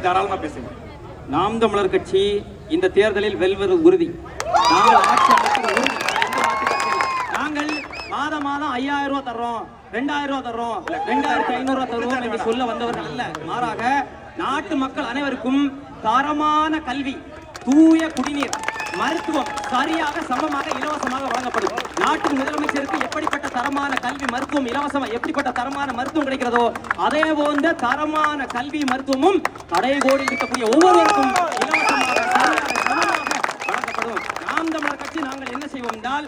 தாராளமா பேசுங்க. நாம் தமிழர் கட்சி இந்த தேர்தலில் வெல்வது உறுதி. நாங்கள் ஆட்சி அமைப்பது உறுதி. நாங்கள் மாதம் 5000 ரூபாய் தர்றோம், 2000 ரூபாய் தர்றோம், 2500 ரூபாய் தருவோம் என்று சொல்ல வந்தவர்கள் அல்ல. மாறாக நாட்டு மக்கள் அனைவருக்கும் தரமான கல்வி, தூய குடிநீர், மருத்துவம் சரியாக சமமாக இலவசமாக வழங்கப்படும். நாட்டு முதலமைச்சருக்கு எப்படிப்பட்ட தரமான கல்வி மருத்துவம் இலவசமாக எப்படிப்பட்ட தரமான மருத்துவம் கிடைக்கிறதோ அதே போன்ற தரமான கல்வி மருத்துவமும் கடைகோடி இருக்கக்கூடிய ஒவ்வொருவருக்கும் இலவசமாக சரியாக சமமாக வழங்கப்படும். நாம் தமிழர் கட்சி நாங்கள் என்ன செய்வோம் என்றால்,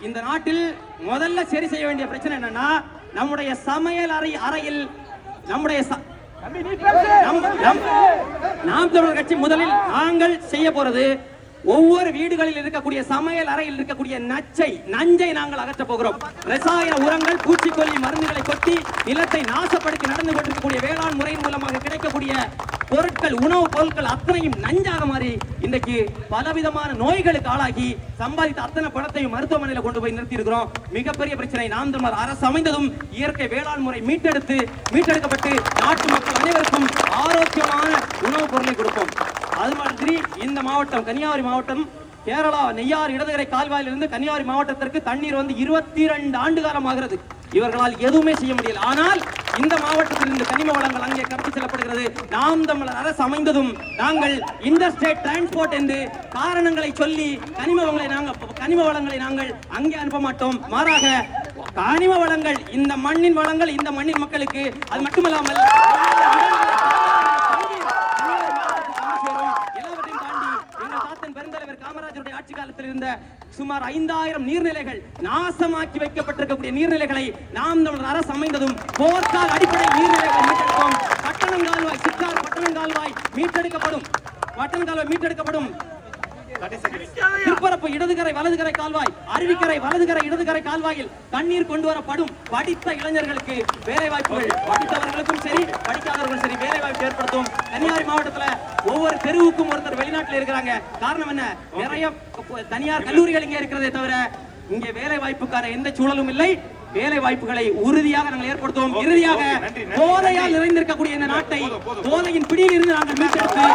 இந்த நாட்டில் முதல்ல சரி செய்ய வேண்டிய பிரச்சனை என்னன்னா, நம்முடைய சமையல் அறையில் நம்முடைய நாம் தமிழர் கட்சி முதலில் நாங்கள் செய்ய போறது, ஒவ்வொரு வீடுகளில் இருக்கக்கூடிய சமையல் அறையில் இருக்கக்கூடிய நஞ்சை நாங்கள் அகற்ற போகிறோம். ரசாயன உரங்கள், பூச்சிக்கொல்லி மருந்துகளை கொட்டி நிலத்தை நாசப்படுத்தி நடந்து கொண்டிருக்கக்கூடிய வேளாண் முறையின் மூலமாக கிடைக்கக்கூடிய பொருட்கள், உணவுப் பொருட்கள் அத்தனையும் நஞ்சாக மாறி இன்றைக்கு பலவிதமான நோய்களுக்கு ஆளாகி சம்பாதித்த அத்தனை பணத்தையும் மருத்துவமனையில் கொண்டு போய் நிறுத்தி இருக்கிறோம். மிகப்பெரிய பிரச்சனை. நாம் தமிழர் அரசு அமைந்ததும் இயற்கை வேளாண் முறை மீட்டெடுக்கப்பட்டு நாட்டு மக்கள் அனைவருக்கும் ஆரோக்கியமான உணவுப் பொருளை கொடுப்போம். அது மாதிரி இந்த மாவட்டம், கன்னியாகுமரி மாவட்டம், கேரளா நெய்யார் இடதுகரை கால்வாயிலிருந்து கன்னியாகுமரி மாவட்டத்திற்கு தண்ணீர் வந்து 22 ஆண்டு காலம் ஆகிறது. இவர்களால் எதுவுமே செய்ய முடியல. ஆனால் இந்த மாவட்டத்தில் இருந்து கனிம வளங்கள் அங்கே கடத்தி செல்லப்படுகிறது. நாம் தமிழர் அரசு அமைந்ததும் நாங்கள் இன்டர்ஸ்டேட் டிரான்ஸ்போர்ட் என்று காரணங்களை சொல்லி கனிம வளங்களை நாங்கள் அங்கே அனுப்ப மாட்டோம். மாறாக கனிம வளங்கள், இந்த மண்ணின் வளங்கள் இந்த மண்ணின் மக்களுக்கு, அது மட்டுமல்லாமல் பெருந்தலைவர் காமராஜருடைய ஆட்சி காலத்தில் இருந்த சுமார் 5000 நீர்நிலைகள், நாசமாக்கி வைக்கப்பட்டிருக்கக்கூடிய நீர்நிலைகளை நாம் தமிழர் அரசு அமைந்ததும் போர்க்கால அடிப்படை நீர்நிலைகளை மீட்டெடுப்போம். பட்டணம் கால்வாய், சித்தார் பட்டணம் கால்வாய் மீட்டெடுக்கப்படும். திருப்பரப்பு இடதுகரை வலதுகரை கால்வாய், அருவிக்கரை வலதுகரை இடதுகரை கால்வாயில் தண்ணீர் கொண்டு வரப்படும். படித்த இளைஞர்களுக்கு வேலை வாய்ப்புகள், படித்தவர்களுக்கும் சரி படிக்காதவர்களும் சரி வேலை வாய்ப்பு ஏற்படுத்தும். கன்னியாகுமரி மாவட்டத்தில் ஒவ்வொரு தெருவுக்கும் ஒருத்தர் வெளிநாட்டில் இருக்கிறாங்க. காரணம் என்ன? நிறைய தனியார் கல்லூரிகள் இங்கே இருக்கிறதே தவிர இங்கே வேலை வாய்ப்புக்கான எந்த சூழலும் இல்லை. வேலை வாய்ப்புகளை உறுதியாக நாங்கள் ஏற்படுத்துவோம். இறுதியாக போதையால் நிறைந்திருக்கக்கூடிய இந்த நாட்டை போதையின் பிடியில் இருந்து நாங்கள் மீட்டெடுத்து